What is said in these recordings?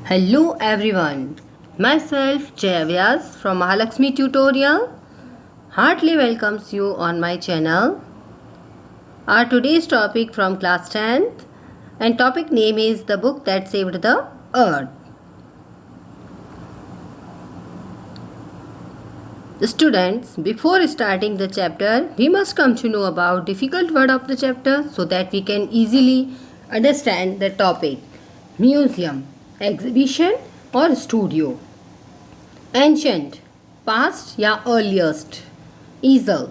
Hello everyone, myself Jaya Vyas from Mahalakshmi Tutorial heartily welcomes you on my channel. Our today's topic from class 10th and topic name is The Book That Saved the Earth. Students, before starting the chapter, we must come to know about difficult word of the chapter so that we can easily understand the topic. Museum, exhibition और studio. Ancient past या earliest. ईजल,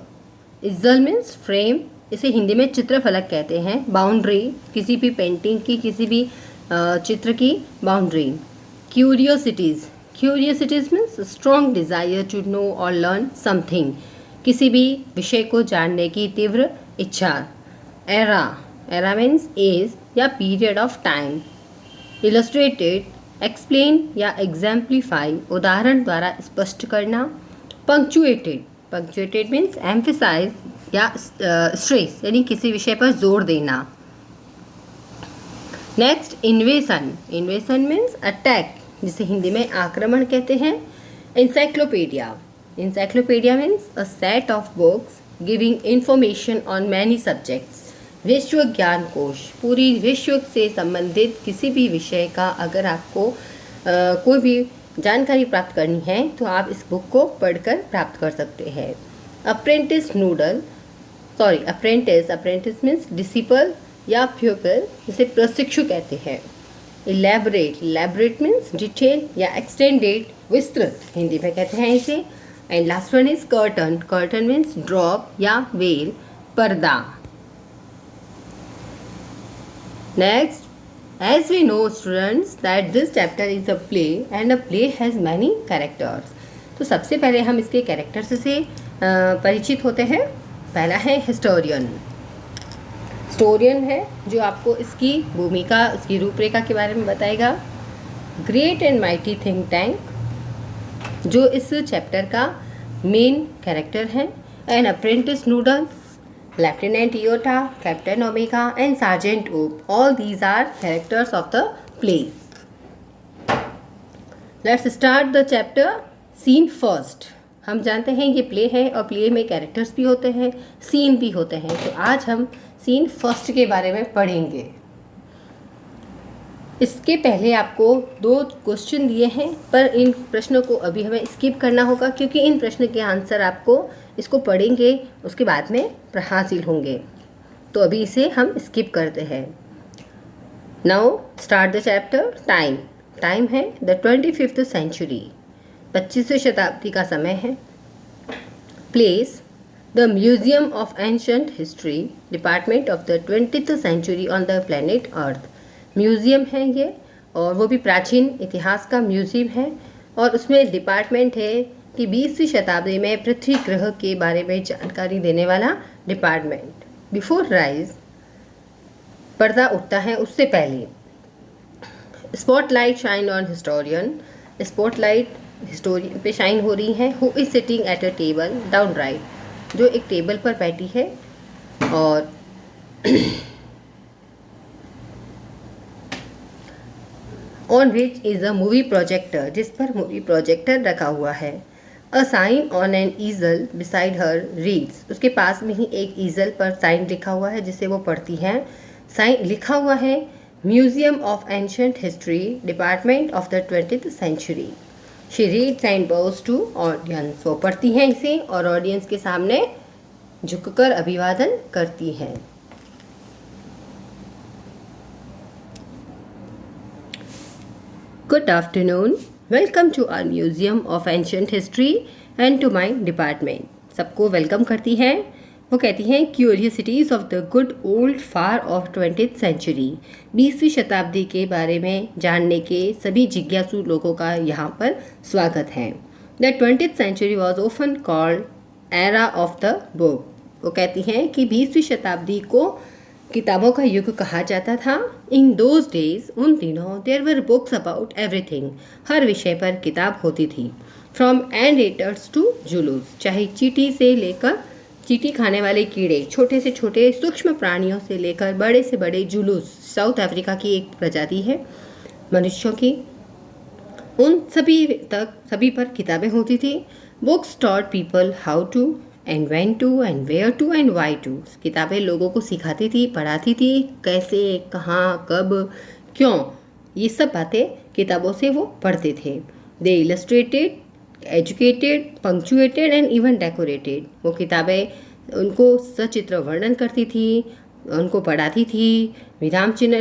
ईजल means frame, इसे हिंदी में चित्रफलक कहते हैं. Boundary, किसी भी painting की, किसी भी चित्र की boundary. Curiosities, curiosities means strong desire to know और लर्न समथिंग, किसी भी विषय को जानने की तीव्र इच्छा. एरा, एरा मीन्स एज या period of time. Illustrated, explain या एग्जाम्प्लीफाई, उदाहरण द्वारा स्पष्ट करना. पंक्चुएटेड, पंक्चुएटेड मीन्स एम्फेसाइज या स्ट्रेस यानी किसी विषय पर जोर देना. Next invasion, invasion means attack, जिसे हिंदी में आक्रमण कहते हैं. Encyclopedia, encyclopedia means a set of books giving information on many subjects. विश्व ज्ञान कोश, पूरी विश्व से संबंधित किसी भी विषय का अगर आपको कोई भी जानकारी प्राप्त करनी है तो आप इस बुक को पढ़कर प्राप्त कर सकते हैं. Apprentice noodle, sorry apprentice, apprentice means disciple या प्यूपिल, जिसे प्रशिक्षु कहते हैं. इलेबरेट, इलेबरेट मीन्स डिटेल या एक्सटेंडेड, विस्तृत हिंदी में कहते हैं इसे. And last one is curtain, curtain means drop या वेल, पर्दा. Next, as we know students that this chapter is a play and a play has many characters. तो सबसे पहले हम इसके कैरेक्टर्स से परिचित होते हैं. पहला है हिस्टोरियन. हिस्टोरियन है जो आपको इसकी भूमिका, इसकी रूपरेखा के बारे में बताएगा. Great and mighty think tank, जो इस चैप्टर का मेन कैरेक्टर है. And apprentice noodle, Lieutenant Iota, Captain Omega and Sergeant Oop. All these are characters of the play. Let's start the chapter. Scene first. हम जानते हैं ये play है और प्ले में कैरेक्टर्स भी होते हैं, सीन भी होते हैं. तो आज हम सीन फर्स्ट के बारे में पढ़ेंगे. इसके पहले आपको 2 क्वेश्चन दिए हैं, पर इन प्रश्नों को अभी हमें स्किप करना होगा क्योंकि इन प्रश्न के आंसर आपको इसको पढ़ेंगे उसके बाद में हासिल होंगे. तो अभी इसे हम स्किप करते हैं. Now start the chapter. Time, time है द 25th सेंचुरी, 25वीं शताब्दी का समय है. Place, the museum of ancient history, department of the 20th century on the planet earth. Museum है ये, और वो भी प्राचीन इतिहास का म्यूज़ियम है, और उसमें डिपार्टमेंट है कि 20वीं शताब्दी में पृथ्वी ग्रह के बारे में जानकारी देने वाला डिपार्टमेंट. बिफोर राइज, पर्दा उठता है उससे पहले. Spotlight shine on historian, spotlight historian पे शाइन हो रही है. Who is sitting at a table down right, जो एक टेबल पर बैठी है. और on which is a movie projector, जिस पर मूवी प्रोजेक्टर रखा हुआ है. A sign on an easel beside her reads, उसके पास में ही एक ईजल पर साइन लिखा हुआ है जिसे वो पढ़ती हैं. साइन लिखा हुआ है museum of ancient history, department of the 20th century. She reads and bows to audience, वो पढ़ती हैं इसे और ऑडियंस के सामने झुककर अभिवादन करती हैं. Good afternoon. Welcome to our Museum of Ancient History and to my department. सबको वेलकम करती हैं. वो कहती हैं curiosities of the good old far of 20th century, 20वीं शताब्दी के बारे में जानने के सभी जिज्ञासु लोगों का यहाँ पर स्वागत है. The 20th century was often called era of the book. वो कहती हैं कि 20वीं शताब्दी को किताबों का युग कहा जाता था. इन दोज डेज, उन दिनों, there were books about everything, हर विषय पर किताब होती थी. फ्रॉम एंड एटर्स टू जुलूस, चाहे चींटी से लेकर, चींटी खाने वाले कीड़े, छोटे से छोटे सूक्ष्म प्राणियों से लेकर बड़े से बड़े जुलूस, साउथ अफ्रीका की एक प्रजाति है मनुष्यों की, उन सभी पर किताबें होती थी। Books taught people how to and when to and where to and why to. किताबें लोगों को सिखाती थी, पढ़ाती थी, कैसे, कहाँ, कब, क्यों, ये सब बातें किताबों से वो पढ़ते थे। They illustrated, educated, punctuated and even decorated. वो किताबें उनको सचित्र वर्णन करती थी, उनको पढ़ाती थी, विराम चिन्ह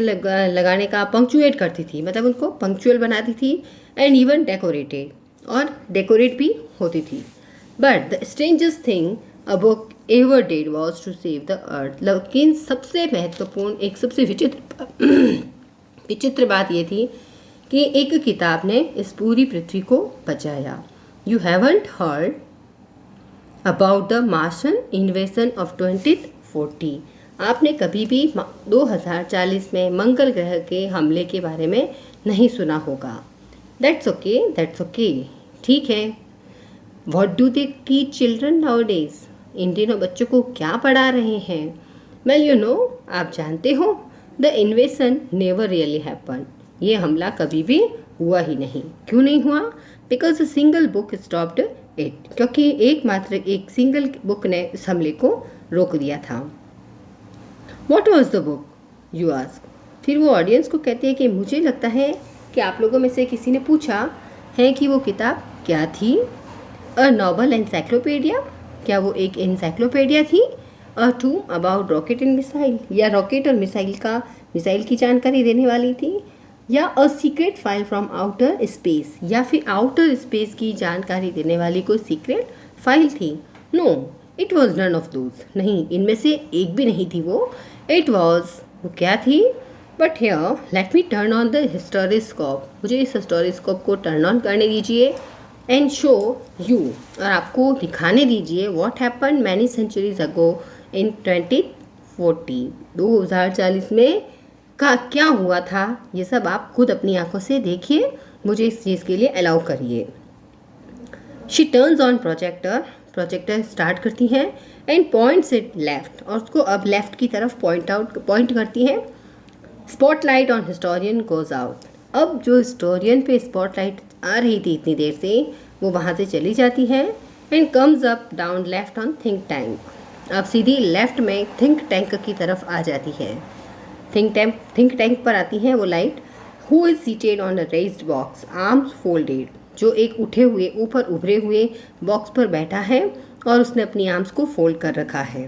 लगाने का पंक्चुएट करती थी, मतलब उनको पंक्चुअल बनाती थी, एंड इवन डेकोरेटेड, और डेकोरेट भी होती थी। But the strangest thing a book ever did was to save the earth. लेकिन सबसे महत्वपूर्ण, एक सबसे विचित्र बात ये थी कि एक किताब ने इस पूरी पृथ्वी को बचाया। You haven't heard about the Martian invasion of 2040। आपने कभी भी 2040 में मंगल ग्रह के हमले के बारे में नहीं सुना होगा। दैट्स ओके, ठीक है। What do they teach children nowadays? इन दिनों बच्चों को क्या पढ़ा रहे हैं? वेल यू नो, आप जानते हो, द इन्वेशन नेवर रियली हैपन। ये हमला कभी भी हुआ ही नहीं। क्यों नहीं हुआ? Because a single book stopped it. क्योंकि एक सिंगल बुक ने इस हमले को रोक दिया था। What was the book, you ask? फिर वो ऑडियंस को कहते हैं कि मुझे लगता है कि आप लोगों में से किसी ने पूछा है कि वो किताब क्या थी। A novel encyclopedia? क्या वो एक एनसाइक्लोपीडिया थी? A tome about rocket and missile? या रॉकेट और मिसाइल की जानकारी देने वाली थी? या a secret file from outer space? या फिर आउटर स्पेस की जानकारी देने वाली कोई सीक्रेट फाइल थी? No, it was none of those. नहीं, इनमें से एक भी नहीं थी वो। इट वॉज, वो क्या थी? But here let me turn on the historiscope. मुझे इस हिस्टोरिस्कोप को टर्न ऑन करने दीजिए, एंड शो यू, और आपको दिखाने दीजिए, what happen many centuries ago in 2040। 2040 में का क्या हुआ था, ये सब आप खुद अपनी आंखों से देखिए। मुझे इस चीज़ के लिए अलाउ करिए। She turns on projector start करती हैं, एंड पॉइंट्स इट लेफ्ट, और उसको अब लेफ्ट की तरफ पॉइंट करती हैं। Spotlight on historian goes out. अब जो हिस्टोरियन पे स्पॉटलाइट आ रही थी इतनी देर से, वो वहाँ से चली जाती है, and comes up down left on think tank. अब सीधी लेफ्ट में थिंक टैंक की तरफ आ जाती है। थिंक टैंक पर आती है वो light. Who is seated on a raised box, arms folded. जो एक ऊपर उभरे हुए बॉक्स पर बैठा है और उसने अपनी आर्म्स को फोल्ड कर रखा है।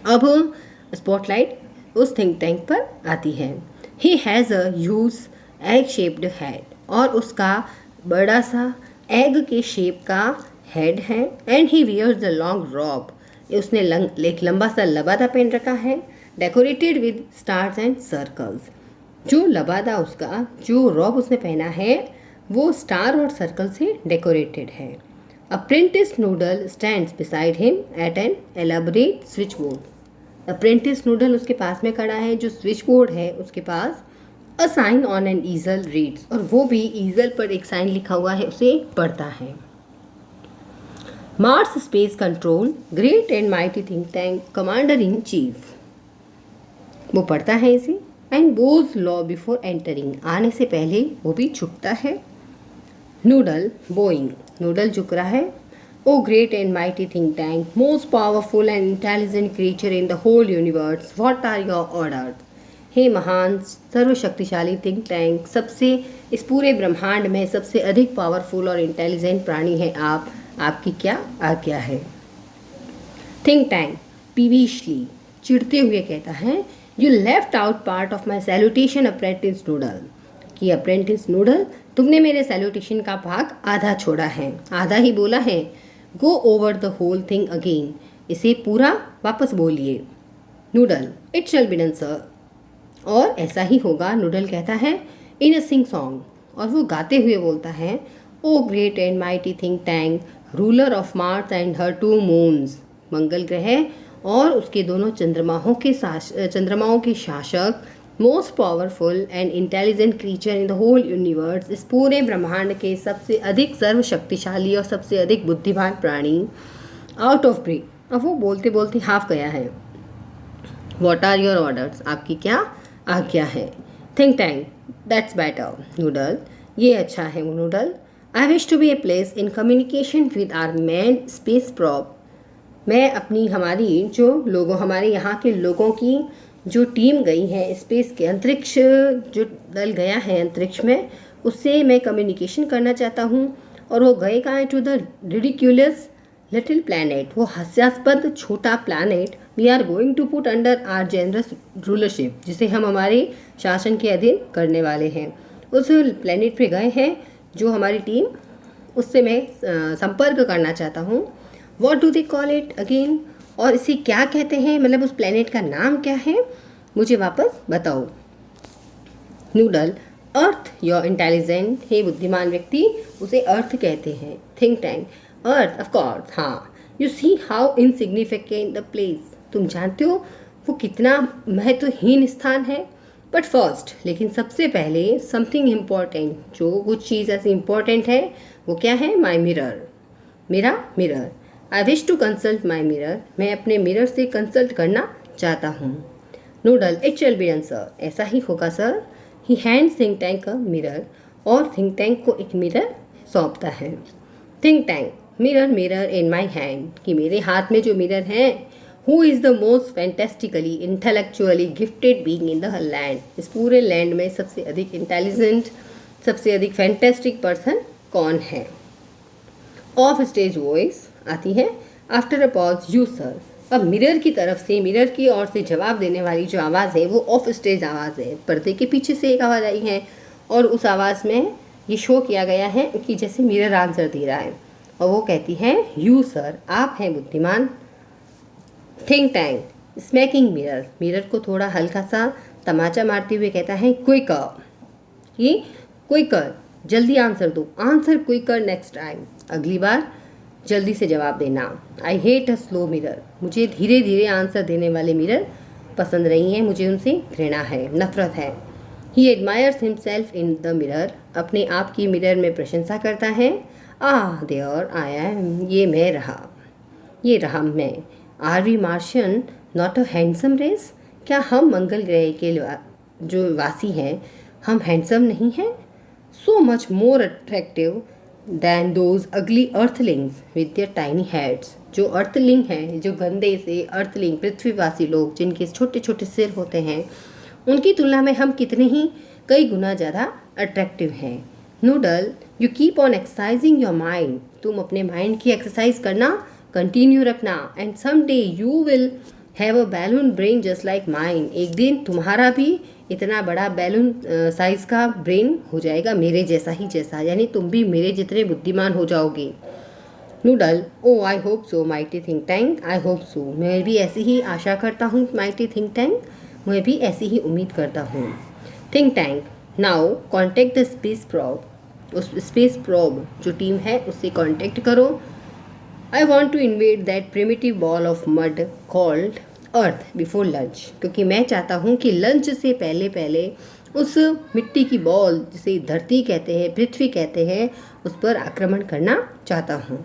अब स्पॉटलाइट उस थिंक टैंक पर आती है। He has a huge egg shaped head, और उसका बड़ा सा एग के शेप का हेड है। And he wears the long robe, उसने एक लंबा सा लबादा पहन रखा है, decorated with stars and circles. जो लबादा, उसका जो रॉब उसने पहना है, वो स्टार और सर्कल से डेकोरेटेड है। Apprentice noodle stands beside him at an elaborate switchboard. Apprentice noodle उसके पास में खड़ा है, जो स्विच बोर्ड है उसके पास। A sign on an easel reads, और वो भी ईजल पर एक साइन लिखा हुआ है, उसे पढ़ता है। Mars space control great and mighty think tank commander in chief, वो पढ़ता है इसे। And Bhoj law before entering, आने से पहले वो भी छुपता है। नूडल बोइंग, नूडल झुक रहा है। O great and mighty think tank, most powerful and intelligent creature in the whole universe, what are your orders? हे महान सर्वशक्तिशाली थिंक टैंक, सबसे इस पूरे ब्रह्मांड में सबसे अधिक पावरफुल और इंटेलिजेंट प्राणी है आप, आपकी क्या आज्ञा है? थिंक टैंक पीविशली, चिढ़ते हुए कहता है, you left out part of my salutation apprentice noodle, कि अप्रेंटिस नूडल, तुमने मेरे सैल्यूटेशन का भाग आधा छोड़ा है, आधा ही बोला है। Go over the whole thing again, इसे पूरा वापस बोलिए। Noodle, it shall be done sir, और ऐसा ही होगा, नूडल कहता है, इन अ सिंग सॉन्ग, और वो गाते हुए बोलता है, o great and mighty think tank, ruler of Mars and her 2 moons, मंगल ग्रह और उसके दोनों चंद्रमाओं के शासक, most powerful and intelligent creature in the whole universe, इस पूरे ब्रह्मांड के सबसे अधिक सर्वशक्तिशाली और सबसे अधिक बुद्धिमान प्राणी, आउट ऑफ ब्रेथ, अब वो बोलते बोलते हाफ गया है। व्हाट आर योर ऑर्डर्स, आपकी क्या आज्ञा है? Think tank, that's better noodle, ये अच्छा है noodle. I wish to be a place in communication with our man space probe. मैं अपनी हमारी जो लोगों हमारे यहाँ के लोगों की जो टीम गई है स्पेस के अंतरिक्ष, जो दल गया है अंतरिक्ष में, उससे मैं कम्युनिकेशन करना चाहता हूँ। और वो गए कहाँ है? To the ridiculous little planet, वो हास्यास्पद छोटा planet we are going to put under our generous rulership, जिसे हम हमारे शासन के अधीन करने वाले हैं। उस प्लैनेट पे गए हैं जो हमारी टीम, उससे मैं संपर्क करना चाहता हूँ। What do they call it again, और इसे क्या कहते हैं, मतलब उस प्लैनेट का नाम क्या है, मुझे वापस बताओ। नूडल, अर्थ योर इंटेलिजेंट, हे बुद्धिमान व्यक्ति, उसे अर्थ कहते हैं। Think tank, Earth of course, हाँ। You see how insignificant the place, तुम जानते हो वो कितना महत्वहीन स्थान है। बट फर्स्ट, लेकिन सबसे पहले, समथिंग इम्पॉर्टेंट, जो कुछ चीज़ ऐसी इम्पॉर्टेंट है, वो क्या है? माई मिरर, मेरा mirror. I wish to consult my mirror, मैं अपने मिरर से कंसल्ट करना चाहता हूँ। Noodle, it shall be done sir, ऐसा ही होगा sir. He hands think tank a mirror, और थिंक टैंक को एक मिरर सौंपता है। Think tank, mirror mirror in my hand, कि मेरे हाथ में जो मिरर है, who is the most fantastically intellectually gifted being in the land, इस पूरे लैंड में सबसे अधिक इंटेलिजेंट, सबसे अधिक फैंटेस्टिक पर्सन कौन है? ऑफ स्टेज वॉइस आती है after a pause, you sir. अब मिरर की तरफ से, मिरर की ओर से जवाब देने वाली जो आवाज़ है वो ऑफ स्टेज आवाज़ है, पर्दे के पीछे से एक आवाज़ आई है, और उस आवाज़ में ये शो किया गया है कि जैसे मिरर आंसर दे रहा है, और वो कहती है यू सर, आप हैं बुद्धिमान। Think tank, smacking mirror, mirror को थोड़ा हल्का सा तमाचा मारते हुए कहता है क्विकर, कि क्विकर, जल्दी आंसर दो, आंसर क्विकर नेक्स्ट टाइम, अगली बार जल्दी से जवाब देना। I hate a slow mirror, मुझे धीरे धीरे आंसर देने वाले मिरर पसंद नहीं है, मुझे उनसे घृणा है, नफरत है। He admires himself in the mirror, अपने आप की मिरर में प्रशंसा करता है। आह देयर आई एम, ये रहा मैं। Are we Martian not a handsome race, क्या हम मंगल ग्रह के जो वासी हैं, हम हैंडसम नहीं हैं? So much more attractive than those ugly earthlings with their tiny heads, जो अर्थलिंग हैं, जो गंदे से अर्थलिंग पृथ्वीवासी लोग जिनके छोटे छोटे सिर होते हैं, उनकी तुलना में हम कितने ही कई गुना ज़्यादा अट्रैक्टिव हैं। Noodle, you keep on exercising your mind, तुम अपने माइंड की एक्सरसाइज करना कंटिन्यू रखना। And some day you will have a balloon brain just like mine, एक दिन तुम्हारा भी इतना बड़ा बैलून साइज का ब्रेन हो जाएगा, मेरे जैसा ही जैसा, यानी तुम भी मेरे जितने बुद्धिमान हो जाओगे। Noodle, oh I hope so mighty think tank, I hope so, मैं भी ऐसी ही आशा करता हूँ माइटी थिंक टैंक, मैं भी ऐसी ही उम्मीद करता हूँ। Think tank, now contact the space probe, उस स्पेस प्रॉब जो टीम है उससे कॉन्टेक्ट करो। I want to invent that primitive ball of mud called earth before lunch, क्योंकि मैं चाहता हूँ कि लंच से पहले पहले उस मिट्टी की बॉल जिसे धरती कहते हैं, पृथ्वी कहते हैं, उस पर आक्रमण करना चाहता हूँ।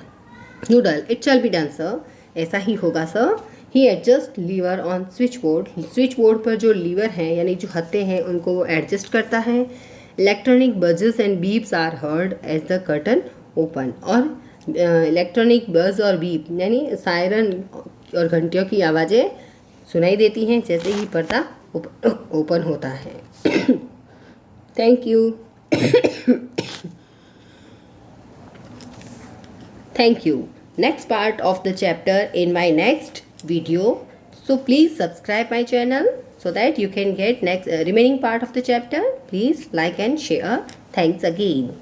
Noodle, it shall be done sir, ऐसा ही होगा sir. He adjust lever on switch board, switch board पर जो लीवर हैं यानी जो हत्थे हैं उनको वो एडजस्ट करता है। Electronic buzzes and beeps are heard as the curtain open, और इलेक्ट्रॉनिक बज और बीप यानी सायरन और घंटियों की आवाज़ें सुनाई देती हैं जैसे ही पर्दा ओपन होता है। Thank you. Thank you. Next part of the chapter in my next video. So please subscribe my channel so that you can get next remaining part of the chapter. Please like and share. Thanks again.